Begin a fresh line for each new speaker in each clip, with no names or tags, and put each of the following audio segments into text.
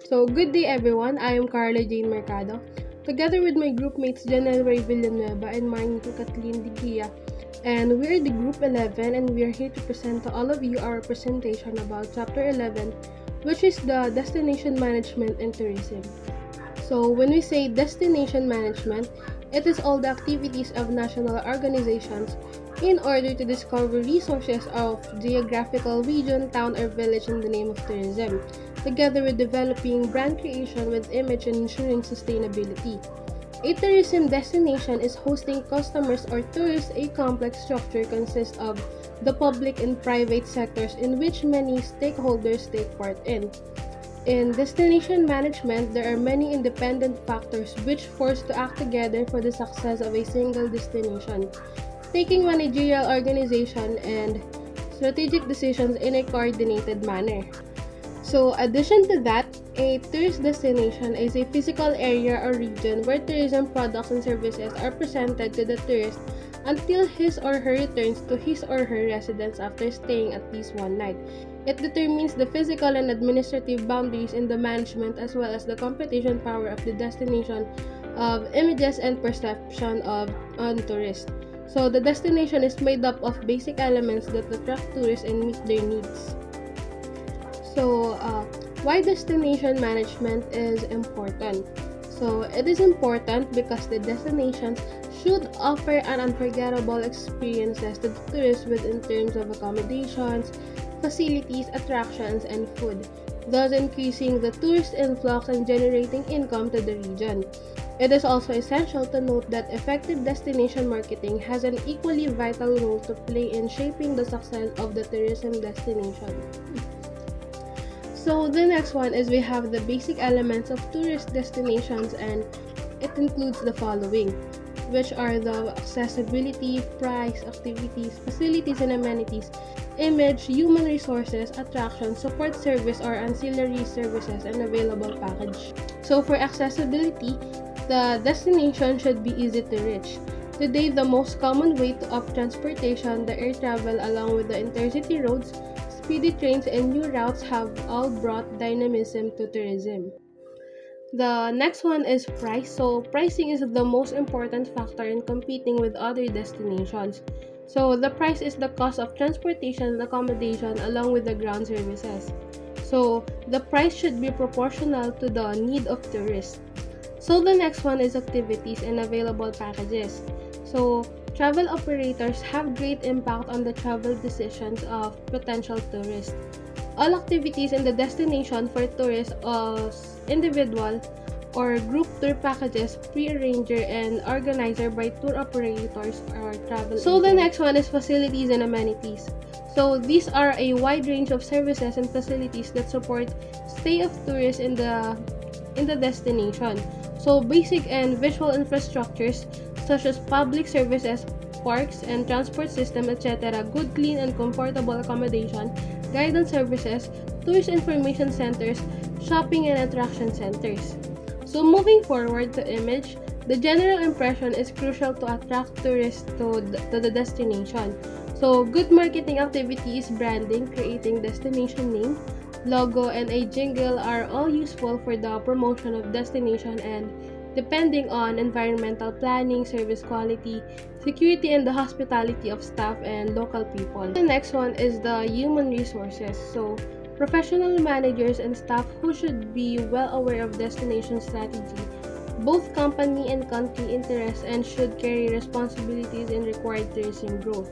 So, good day everyone. I am Carla Jane Mercado. Together with my group mates January Villanueva and Marnito Kathleen Digia. And we are the Group 11 and we are here to present to all of you our presentation about Chapter 11, which is the Destination Management and Tourism. So, when we say destination management, it is all the activities of national organizations in order to discover resources of geographical region, town, or village in the name of tourism, together with developing brand creation with image and ensuring sustainability. A tourism destination is hosting customers or tourists. A complex structure consists of the public and private sectors in which many stakeholders take part in. In destination management, there are many independent factors which force to act together for the success of a single destination, taking managerial organization and strategic decisions in a coordinated manner. So, addition to that, a tourist destination is a physical area or region where tourism products and services are presented to the tourist until his or her returns to his or her residence after staying at least one night. It determines the physical and administrative boundaries in the management as well as the computation power of the destination of images and perception of on tourists. So, the destination is made up of basic elements that attract tourists and meet their needs. So, why destination management is important? So, it is important because the destinations should offer an unforgettable experiences to the tourists in terms of accommodations, facilities, attractions, and food, thus increasing the tourist influx and generating income to the region. It is also essential to note that effective destination marketing has an equally vital role to play in shaping the success of the tourism destination. So the next one is we have the basic elements of tourist destinations, and it includes the following, which are the accessibility, price, activities, facilities and amenities, image, human resources, attraction, support service or ancillary services, and available package. So for accessibility, the destination should be easy to reach. Today, the most common way of transportation, the air travel along with the intercity roads, speedy trains, and new routes have all brought dynamism to tourism. The next one is price. So, pricing is the most important factor in competing with other destinations. So, the price is the cost of transportation and accommodation along with the ground services. So, the price should be proportional to the need of tourists. So, the next one is activities and available packages. So, travel operators have great impact on the travel decisions of potential tourists. All activities in the destination for tourists as individual or group tour packages pre-arranger and organizer by tour operators or travel agents. So the next one is facilities and amenities. So these are a wide range of services and facilities that support stay of tourists in the destination. So basic and visual infrastructures such as public services, parks and transport system, etc., good, clean, and comfortable accommodation, guidance services, tourist information centers, shopping and attraction centers. So moving forward to image, the general impression is crucial to attract tourists to the destination. So good marketing activities, branding, creating destination name, logo, and a jingle are all useful for the promotion of destination and depending on environmental planning, service quality, security, and the hospitality of staff and local people. The next one is the human resources. So, professional managers and staff who should be well aware of destination strategy, both company and country interests, and should carry responsibilities in required tourism growth.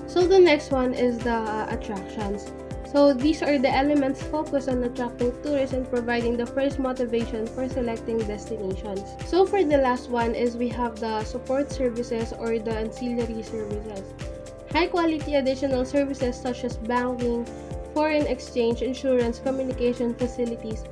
So, the next one is the attractions. So these are the elements focused on attracting tourists and providing the first motivation for selecting destinations. So for the last one is we have the support services or the ancillary services. High quality additional services such as banking, foreign exchange, insurance, communication facilities,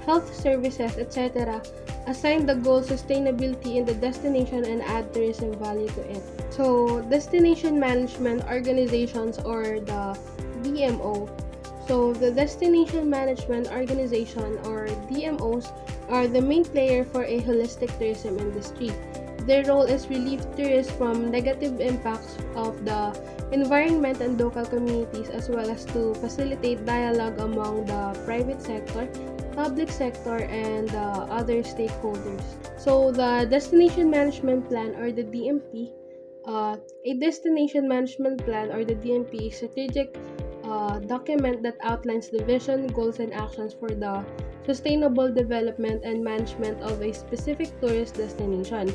health services, etc. assign the goal sustainability in the destination and add tourism value to it. So destination management organizations or the DMO. So, the Destination Management Organization or DMOs are the main player for a holistic tourism industry. Their role is relieve tourists from negative impacts of the environment and local communities as well as to facilitate dialogue among the private sector, public sector, and other stakeholders. So, the Destination Management Plan or the DMP, a Destination Management Plan or the DMP is a strategic document that outlines the vision, goals, and actions for the sustainable development and management of a specific tourist destination.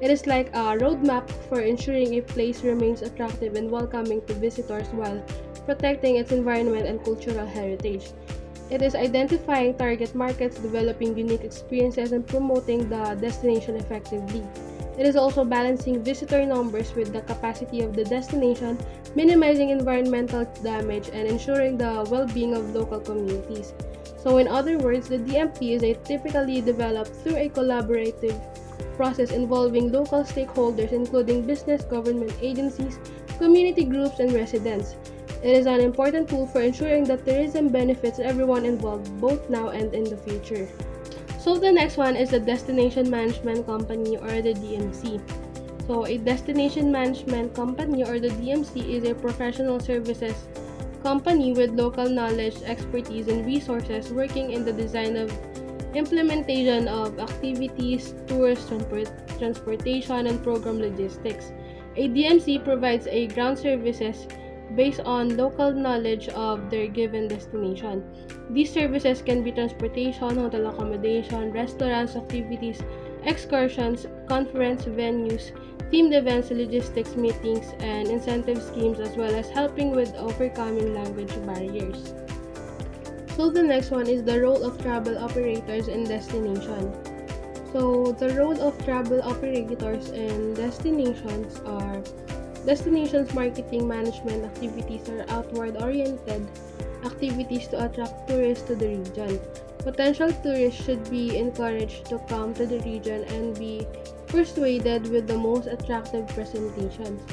It is like a roadmap for ensuring a place remains attractive and welcoming to visitors while protecting its environment and cultural heritage. It is identifying target markets, developing unique experiences, and promoting the destination effectively. It is also balancing visitor numbers with the capacity of the destination, minimizing environmental damage, and ensuring the well being of local communities. So, in other words, the DMP is typically developed through a collaborative process involving local stakeholders, including business, government agencies, community groups, and residents. It is an important tool for ensuring that tourism benefits everyone involved, both now and in the future. So the next one is the Destination Management Company or the DMC. So a Destination Management Company or the DMC is a professional services company with local knowledge, expertise, and resources working in the design of implementation of activities, tours, transportation, and program logistics. A DMC provides a ground services based on local knowledge of their given destination. These services can be transportation, hotel accommodation, restaurants, activities, excursions, conference venues, themed events, logistics, meetings, and incentive schemes, as well as helping with overcoming language barriers. So the next one is the role of travel operators in destination. So the role of travel operators and destinations marketing management activities are outward-oriented activities to attract tourists to the region. Potential tourists should be encouraged to come to the region and be persuaded with the most attractive presentations.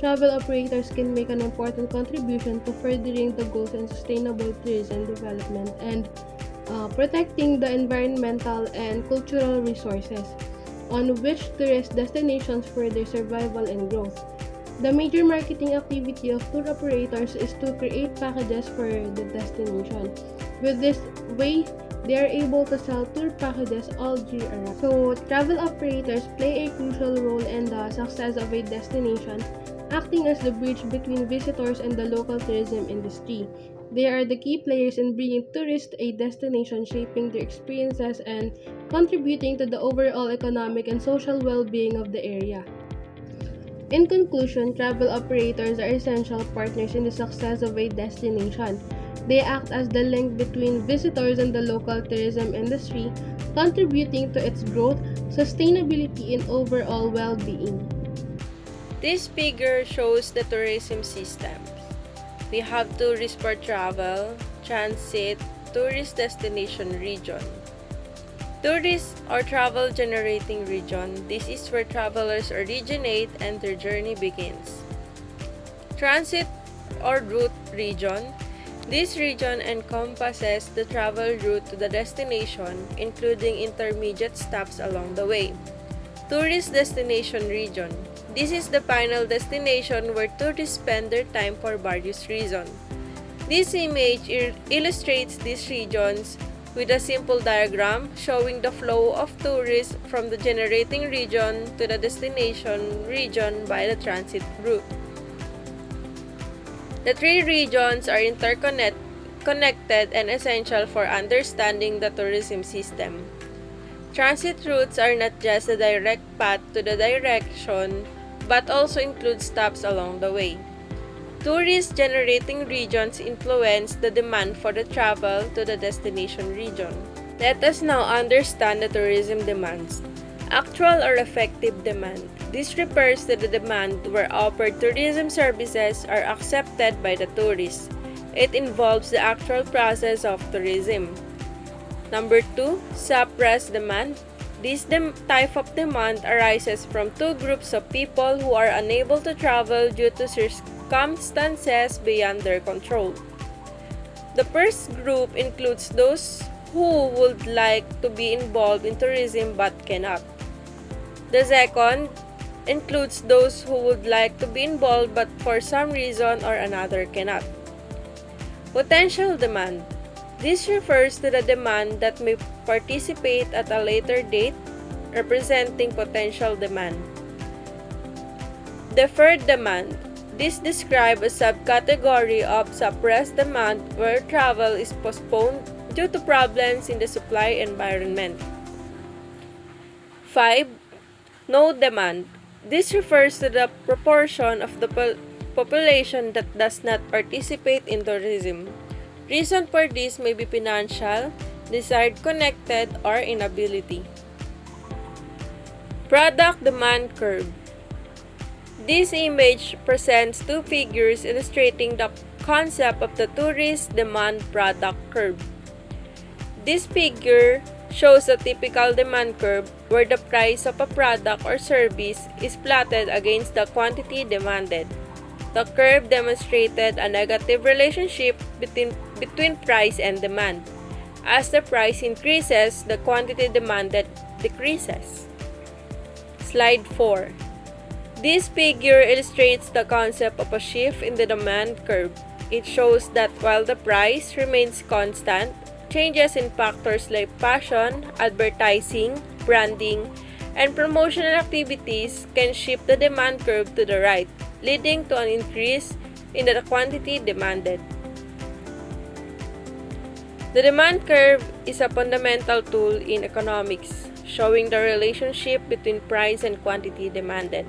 Travel operators can make an important contribution to furthering the goals in sustainable tourism development and protecting the environmental and cultural resources on which tourist destinations for their survival and growth. The major marketing activity of tour operators is to create packages for the destination. With this way, they are able to sell tour packages all year around. So, travel operators play a crucial role in the success of a destination, acting as the bridge between visitors and the local tourism industry. They are the key players in bringing tourists to a destination, shaping their experiences and contributing to the overall economic and social well-being of the area. In conclusion, travel operators are essential partners in the success of a destination. They act as the link between visitors and the local tourism industry, contributing to its growth, sustainability, and overall well-being.
This figure shows the tourism system. We have tourist for travel, transit, tourist destination region. Tourist or travel generating region. This is where travelers originate and their journey begins. Transit or route region. This region encompasses the travel route to the destination, including intermediate stops along the way. Tourist destination region. This is the final destination where tourists spend their time for various reasons. This image illustrates these regions with a simple diagram showing the flow of tourists from the generating region to the destination region by the transit route. The three regions are connected and essential for understanding the tourism system. Transit routes are not just a direct path to the direction, but also include stops along the way. Tourist generating regions influence the demand for the travel to the destination region. Let us now understand the tourism demands. Actual or effective demand. This refers to the demand where offered tourism services are accepted by the tourists. It involves the actual process of tourism. Number 2, suppressed demand. This type of demand arises from two groups of people who are unable to travel due to circumstances beyond their control. The first group includes those who would like to be involved in tourism but cannot. The second includes those who would like to be involved but for some reason or another cannot. Potential demand. This refers to the demand that may participate at a later date, representing potential demand. Deferred demand. This describes a subcategory of suppressed demand where travel is postponed due to problems in the supply environment. 5. No demand. This refers to the proportion of the population that does not participate in tourism. Reason for this may be financial, desired connected, or inability. Product demand curve. This image presents two figures illustrating the concept of the tourist demand product curve. This figure shows a typical demand curve where the price of a product or service is plotted against the quantity demanded. The curve demonstrated a negative relationship between price and demand. As the price increases, the quantity demanded decreases. Slide 4. This figure illustrates the concept of a shift in the demand curve. It shows that while the price remains constant, changes in factors like fashion, advertising, branding, and promotional activities can shift the demand curve to the right, leading to an increase in the quantity demanded. The demand curve is a fundamental tool in economics, showing the relationship between price and quantity demanded.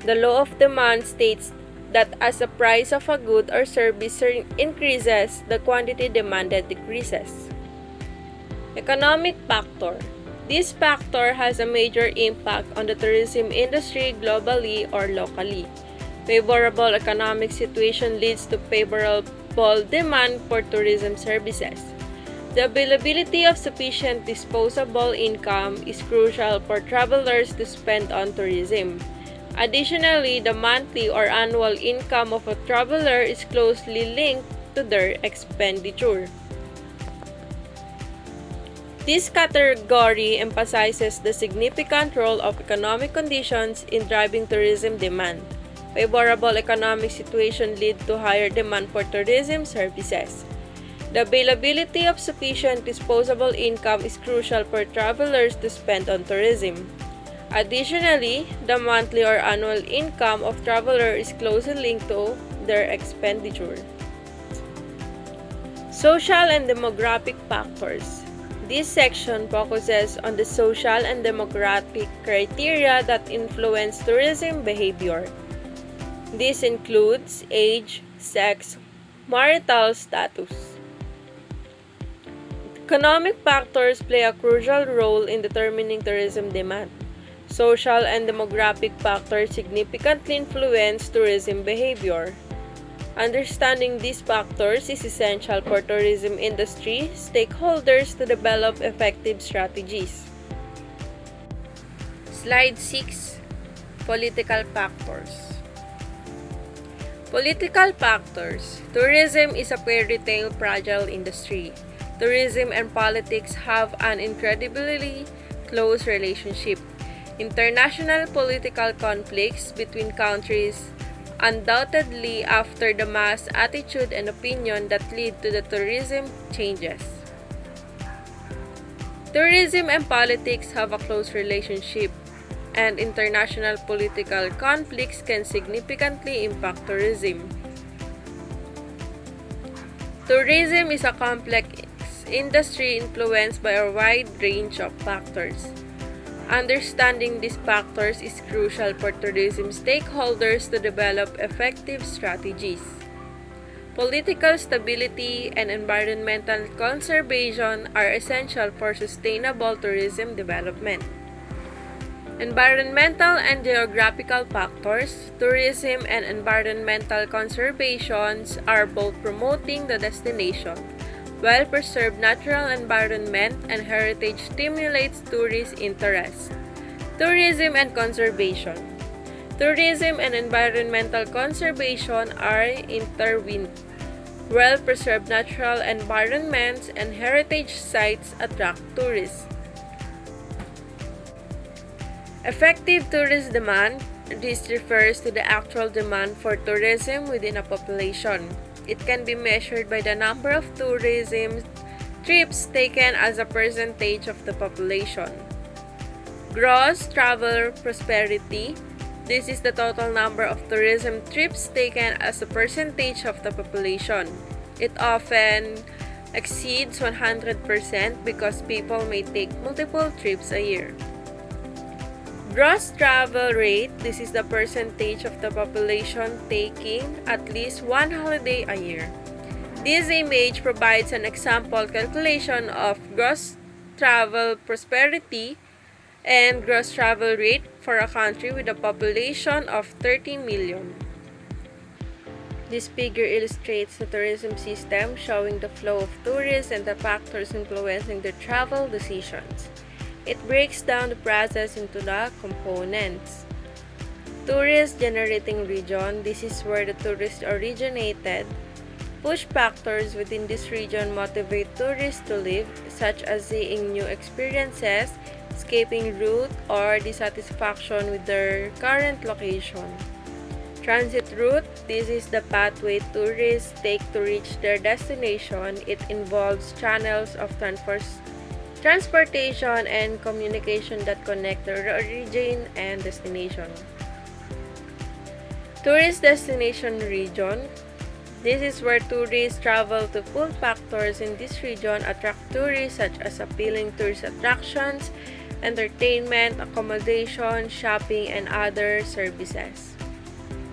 The law of demand states that as the price of a good or service increases, the quantity demanded decreases. Economic factor. This factor has a major impact on the tourism industry globally or locally. Favorable economic situation leads to favorable demand for tourism services. The availability of sufficient disposable income is crucial for travelers to spend on tourism. Additionally, the monthly or annual income of a traveler is closely linked to their expenditure. This category emphasizes the significant role of economic conditions in driving tourism demand. Favorable economic situation lead to higher demand for tourism services. The availability of sufficient disposable income is crucial for travelers to spend on tourism. Additionally, the monthly or annual income of travelers is closely linked to their expenditure. Social and demographic factors. This section focuses on the social and demographic criteria that influence tourism behavior. This includes age, sex, marital status. Economic factors play a crucial role in determining tourism demand. Social and demographic factors significantly influence tourism behavior. Understanding these factors is essential for tourism industry stakeholders to develop effective strategies. Slide 6. Political factors. Political factors. Tourism is a fairy tale fragile industry. Tourism and politics have an incredibly close relationship. International political conflicts between countries undoubtedly after the mass attitude and opinion that lead to the tourism changes. Tourism and politics have a close relationship, and international political conflicts can significantly impact tourism. Tourism is a complex industry influenced by a wide range of factors. Understanding these factors is crucial for tourism stakeholders to develop effective strategies. Political stability and environmental conservation are essential for sustainable tourism development. Environmental and geographical factors. Tourism and environmental conservation are both promoting the destination. Well-preserved natural environment and heritage stimulates tourist interest. Tourism and conservation. Tourism and environmental conservation are intertwined. Well-preserved natural environments and heritage sites attract tourists. Effective tourist demand. This refers to the actual demand for tourism within a population. It can be measured by the number of tourism Trips taken as a percentage of the population. Gross travel prosperity. This is the total number of tourism trips taken as a percentage of the population. It often exceeds 100% because people may take multiple trips a year. Gross travel rate. This is the percentage of the population taking at least one holiday a year. This image provides an example calculation of gross travel prosperity and gross travel rate for a country with a population of 30 million. This figure illustrates the tourism system, showing the flow of tourists and the factors influencing their travel decisions. It breaks down the process into the components. Tourist generating region. This is where the tourists originated. Push factors within this region motivate tourists to live, such as seeing new experiences, escaping route, or dissatisfaction with their current location. Transit route. This is the pathway tourists take to reach their destination. It involves channels of transportation and communication that connect the origin and destination. Tourist destination region. This is where tourists travel to. Pull factors in this region attract tourists such as appealing tourist attractions, entertainment, accommodation, shopping, and other services.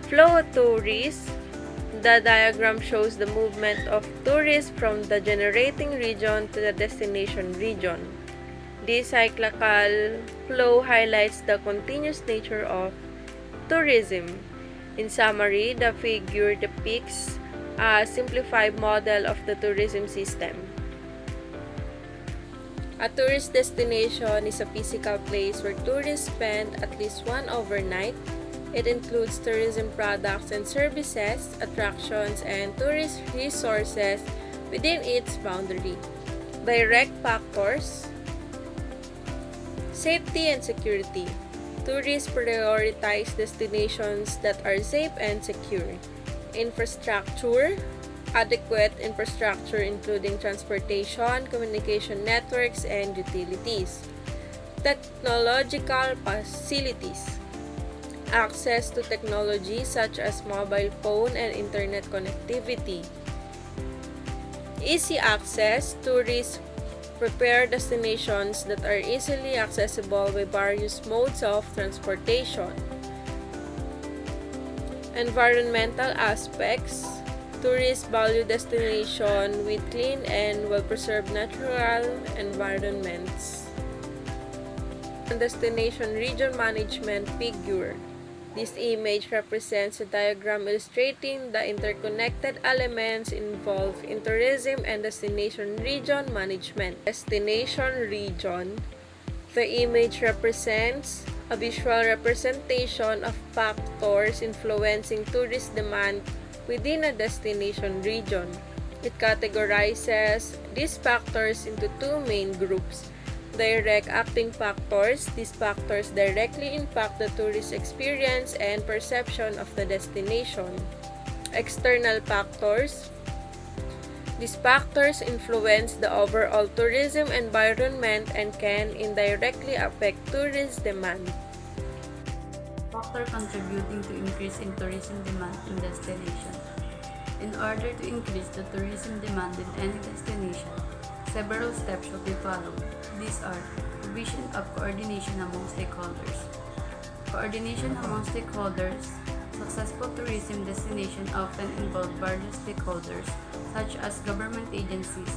Flow of tourists. The diagram shows the movement of tourists from the generating region to the destination region. This cyclical flow highlights the continuous nature of tourism. In summary, the figure depicts a simplified model of the tourism system. A tourist destination is a physical place where tourists spend at least one overnight. It includes tourism products and services, attractions, and tourist resources within its boundary. Direct factors. Safety and security. Tourists prioritize destinations that are safe and secure. Infrastructure. Adequate infrastructure including transportation, communication networks, and utilities. Technological facilities. Access to technology such as mobile phone and internet connectivity. Easy access. Tourists prepare destinations that are easily accessible by various modes of transportation. Environmental aspects. Tourists value destinations with clean and well-preserved natural environments. Destination region management figure. This image represents a diagram illustrating the interconnected elements involved in tourism and destination region management. Destination region. The image represents a visual representation of factors influencing tourist demand within a destination region. It categorizes these factors into two main groups. Direct acting factors. These factors directly impact the tourist experience and perception of the destination. External factors. These factors influence the overall tourism environment and can indirectly affect tourist demand.
Factor contributing to increase in tourism demand in destination. In order to increase the tourism demand in any destination, several steps should be followed. These are provision of coordination among stakeholders. Coordination among stakeholders. Successful tourism destinations often involve various stakeholders such as government agencies,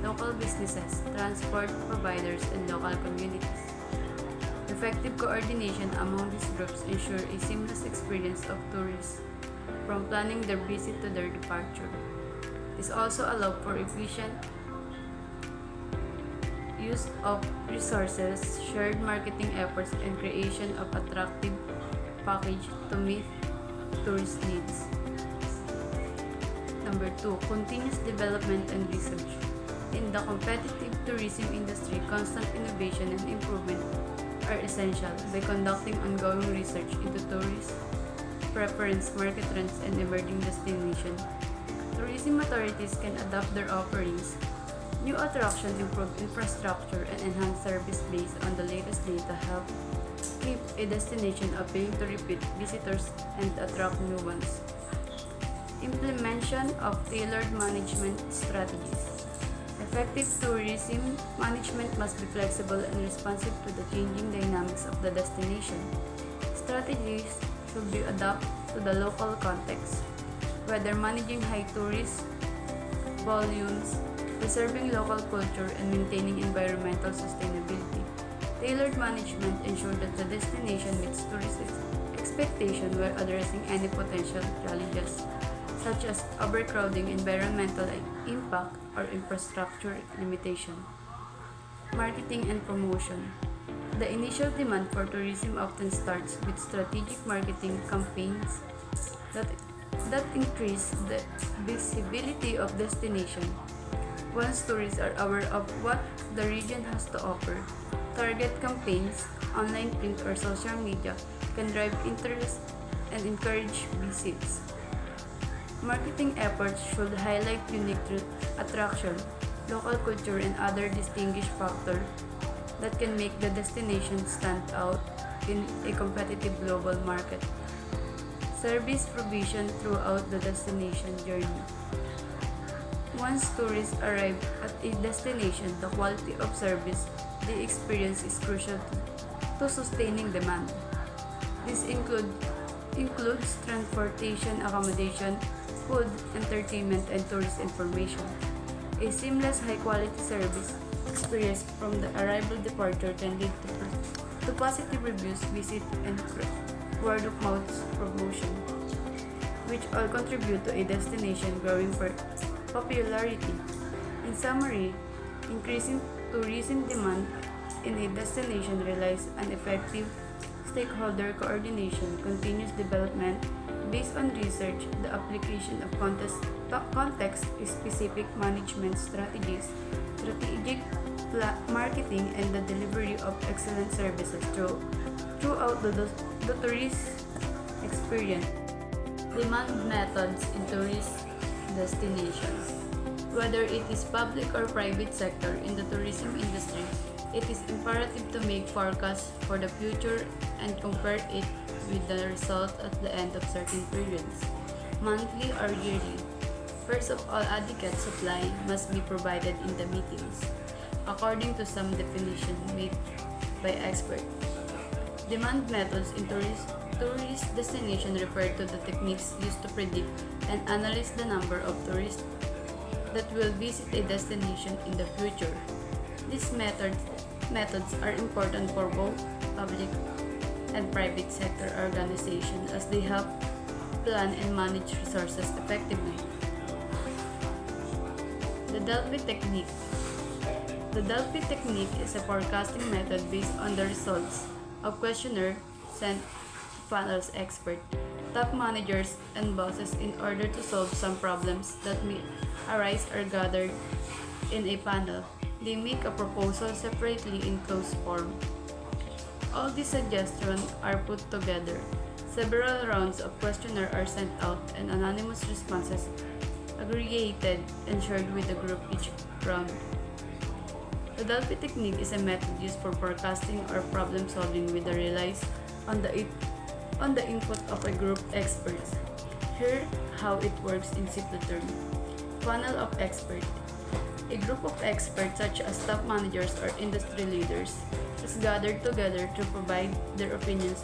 local businesses, transport providers, and local communities. Effective coordination among these groups ensure a seamless experience of tourists from planning their visit to their departure. This also allows for efficient use of resources, shared marketing efforts, and creation of attractive package to meet tourist needs. Number 2, continuous development and research. In the competitive tourism industry, constant innovation and improvement are essential. By conducting ongoing research into tourist preference, market trends, and emerging destinations, tourism authorities can adapt their offerings. New attractions improve infrastructure and enhance service based on the latest data help keep a destination appealing to repeat visitors and attract new ones. Implementation of tailored management strategies. Effective tourism management must be flexible and responsive to the changing dynamics of the destination. Strategies should be adapted to the local context, whether managing high tourist volumes, preserving local culture, and maintaining environmental sustainability. Tailored management ensures that the destination meets tourist expectations while addressing any potential challenges such as overcrowding, environmental impact, or infrastructure limitation. Marketing and promotion. The initial demand for tourism often starts with strategic marketing campaigns that increase the visibility of destination. Once tourists are aware of what the region has to offer, target campaigns, online, print, or social media can drive interest and encourage visits. Marketing efforts should highlight unique attraction, local culture, and other distinguished factors that can make the destination stand out in a competitive global market. Service provision throughout the destination journey. Once tourists arrive at a destination, the quality of service they experience is crucial to sustaining demand. This includes transportation, accommodation, food, entertainment, and tourist information. A seamless, high-quality service experience from the arrival departure can lead to positive reviews, visit, and word-of-mouth promotion, which all contribute to a destination growing for popularity. In summary, increasing tourism demand in a destination relies on effective stakeholder coordination, continuous development based on research, the application of context-specific management strategies, strategic marketing, and the delivery of excellent services throughout the tourist experience. Demand methods in tourist destinations. Whether it is public or private sector in the tourism industry, it is imperative to make forecasts for the future and compare it with the result at the end of certain periods, monthly or yearly. First of all, adequate supply must be provided in the meetings, according to some definition made by experts. Demand methods in tourist destination refer to the techniques used to predict and analyze the number of tourists that will visit a destination in the future. These methods are important for both public and private sector organizations as they help plan and manage resources effectively. The Delphi technique. The Delphi technique is a forecasting method based on the results of questionnaire sent to panel's experts, top managers, and bosses in order to solve some problems that may arise or gathered in a panel. They make a proposal separately in closed form. All these suggestions are put together. Several rounds of questionnaire are sent out and anonymous responses aggregated and shared with the group each round. The Delphi technique is a method used for forecasting or problem solving that relies on the input of a group of experts. Here how it works in simple terms. Panel of experts. A group of experts such as top managers or industry leaders is gathered together to provide their opinions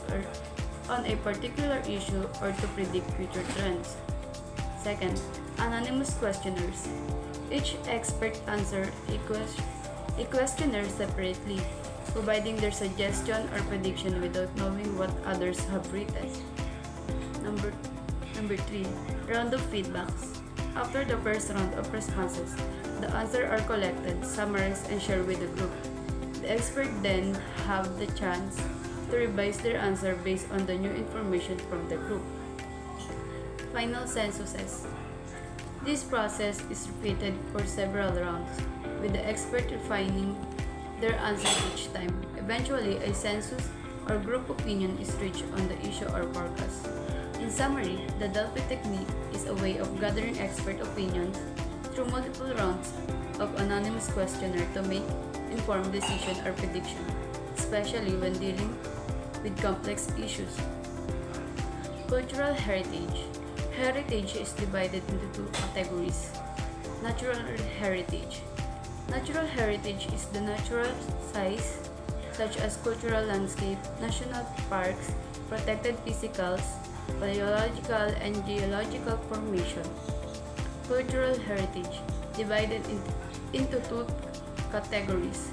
on a particular issue or to predict future trends. Second, anonymous questionnaires. Each expert answers a questionnaire separately, providing their suggestion or prediction without knowing what others have written. Number 3. Round of feedbacks. After the first round of responses, the answers are collected, summarized, and shared with the group. The experts then have the chance to revise their answer based on the new information from the group. Final censuses. This process is repeated for several rounds, with the expert refining their answer each time. Eventually, a census or group opinion is reached on the issue or forecast. In summary, the Delphi technique is a way of gathering expert opinions through multiple rounds of anonymous this questionnaire to make informed decision or prediction, especially when dealing with complex issues. Cultural heritage. Heritage is divided into two categories. Natural heritage. Natural heritage is the natural sites such as cultural landscape, national parks, protected physicals, biological and geological formation. Cultural heritage divided into two categories: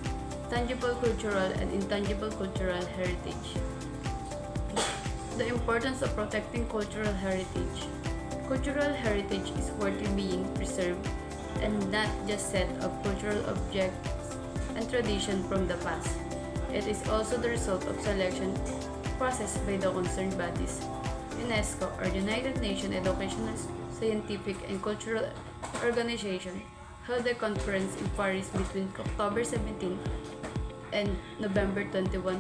tangible cultural and intangible cultural heritage. The importance of protecting cultural heritage. Cultural heritage is worthy being preserved and not just set of cultural objects and tradition from the past. It is also the result of selection processed by the concerned bodies. UNESCO or United Nations Educational, Scientific and Cultural Organization held a conference in Paris between October 17 and November 21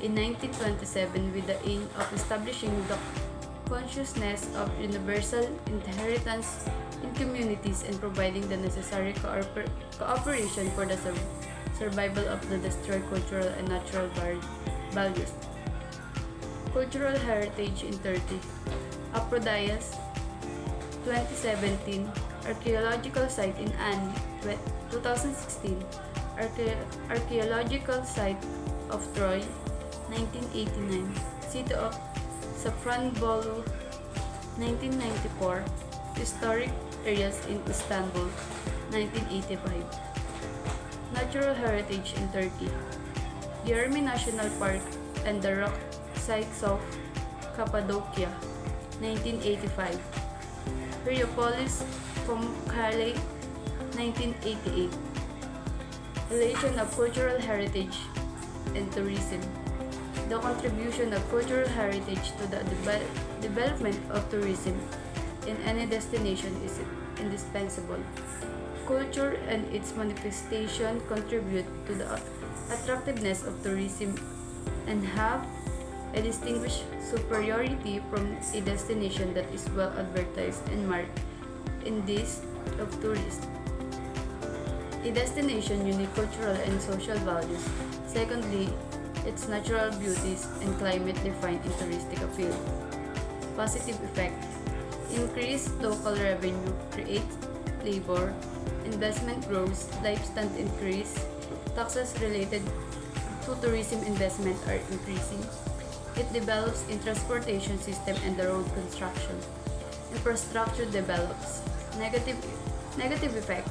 in 1927 with the aim of establishing the consciousness of universal inheritance in communities and providing the necessary cooperation for the survival of the destroyed cultural and natural values. Cultural heritage in Turkey. Aphrodisias, 2017, archaeological site in Ani, 2016, archaeological site of Troy, 1989, city of Safranbolu, 1994, historic areas in Istanbul, 1985. Natural heritage in Turkey. Yermi National Park and the rock sites of Cappadocia, 1985. Heliopolis, Pamukkale, 1988. Relation of cultural heritage and tourism. The contribution of cultural heritage to the development of tourism in any destination is indispensable. Culture and its manifestation contribute to the attractiveness of tourism and have a distinguished superiority from a destination that is well advertised and marked in this of tourists. A destination unique cultural and social values. Secondly, its natural beauties and climate define in touristic appeal. Positive effect. Increased local revenue creates labor, investment grows, lifespan increase, taxes related to tourism investment are increasing. It develops in transportation system and the road construction. Infrastructure develops. Negative effect.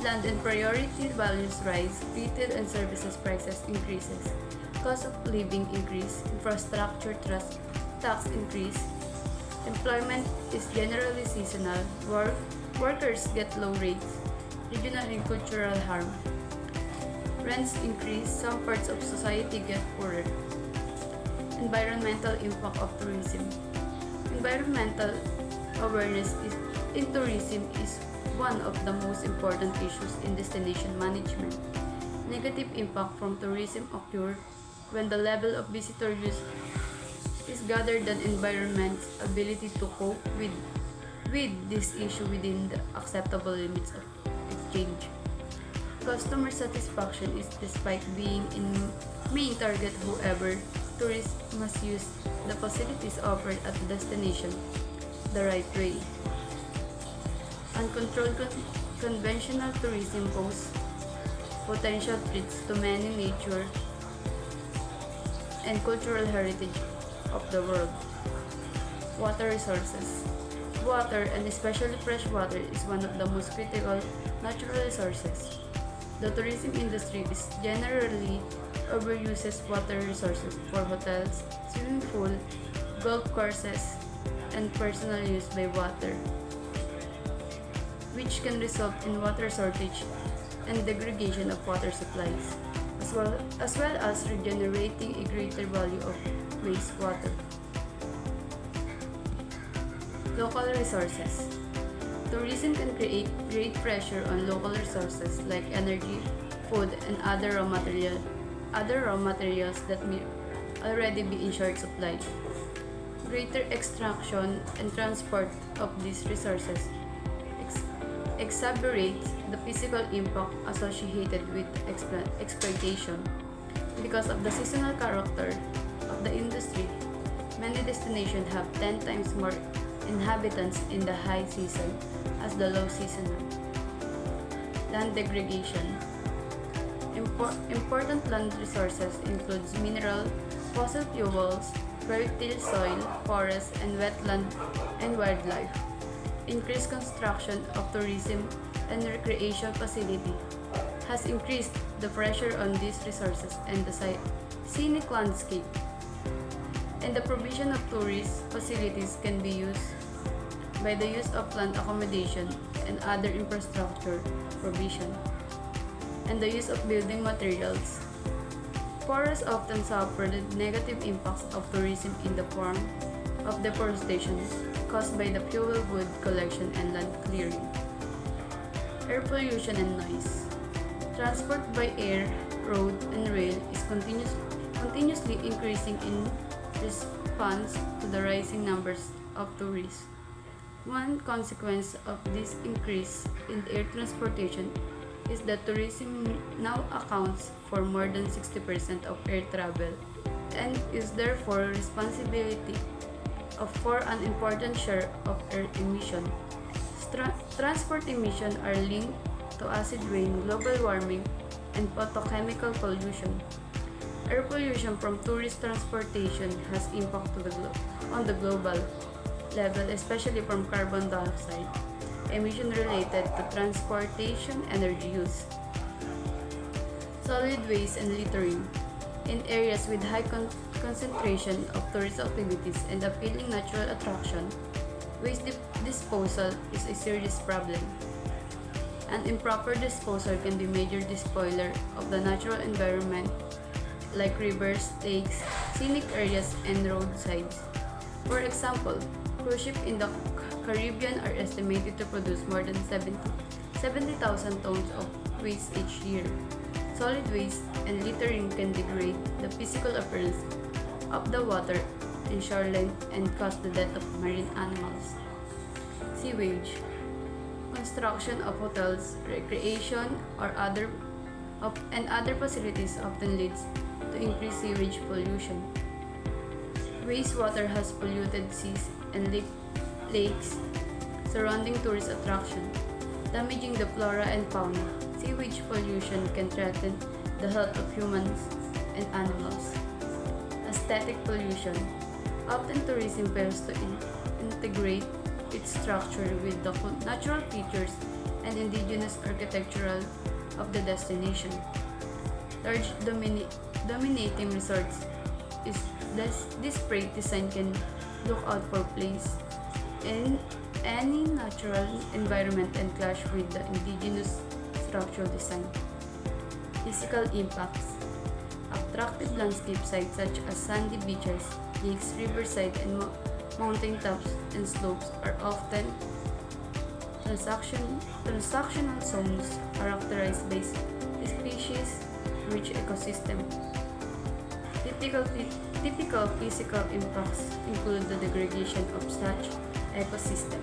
Land and priority values rise, retail and services prices increases. Cost of living increase, infrastructure tax increase, employment is generally seasonal, workers get low rates, regional and cultural harm. Rents increase, some parts of society get poorer. Environmental impact of tourism. Environmental awareness in tourism is one of the most important issues in destination management. Negative impact from tourism occur when the level of visitor use is greater than environment's ability to cope with this issue within the acceptable limits of exchange. Customer satisfaction is despite being in main target, however, tourists must use the facilities offered at the destination the right way. Uncontrolled conventional tourism poses potential threats to many nature and cultural heritage of the world. Water resources. Water, and especially fresh water, is one of the most critical natural resources. The tourism industry is generally overuses water resources for hotels, swimming pool, golf courses, and personal use by water, which can result in water shortage and degradation of water supplies, as well as regenerating a greater value of wastewater. Local resources. Tourism can create great pressure on local resources like energy, food, and other raw materials that may already be in short supply. Greater extraction and transport of these resources exacerbates the physical impact associated with exploitation. Because of the seasonal character of the industry, many destinations have 10 times more inhabitants in the high season as the low season. Land degradation. Important land resources includes mineral, fossil fuels, fertile soil, forests, and wetland and wildlife. Increased construction of tourism and recreation facility has increased the pressure on these resources and the scenic landscape. And the provision of tourist facilities can be used by the use of land accommodation and other infrastructure provision, and the use of building materials. Forests often suffer the negative impacts of tourism in the form of deforestation caused by the fuel wood collection and land clearing. Air pollution and noise. Transport by air, road, and rail is continuously increasing in response to the rising numbers of tourists. One consequence of this increase in air transportation is that tourism now accounts for more than 60% of air travel and is therefore responsibility for an important share of air emission. Transport emissions are linked to acid rain, global warming, and photochemical pollution. Air pollution from tourist transportation has impact on the global level, especially from carbon dioxide emission related to transportation energy use. Solid waste and littering. In areas with high concentration of tourist activities and appealing natural attraction, waste disposal is a serious problem. An improper disposal can be major despoiler of the natural environment like rivers, lakes, scenic areas, and roadsides. For example, cruise ships in the Caribbean are estimated to produce more than 70,000 tons of waste each year. Solid waste and littering can degrade the physical appearance of the water and shoreline and cause the death of marine animals. Sewage. Construction of hotels, recreation, or other facilities often leads to increased sewage pollution. Wastewater has polluted seas and lakes surrounding tourist attraction, damaging the flora and fauna. Sewage pollution can threaten the health of humans and animals. Aesthetic pollution. Often tourism fails to integrate its structure with the natural features and indigenous architectural of the destination. Large dominating resorts is disparate design can look out for place in any natural environment and clash with the indigenous structural design. Physical impacts. Attractive landscape sites such as sandy beaches, lakes, riverside, and mountain tops and slopes are often transactional zones characterized by species-rich ecosystem. Typical physical impacts include the degradation of such ecosystem.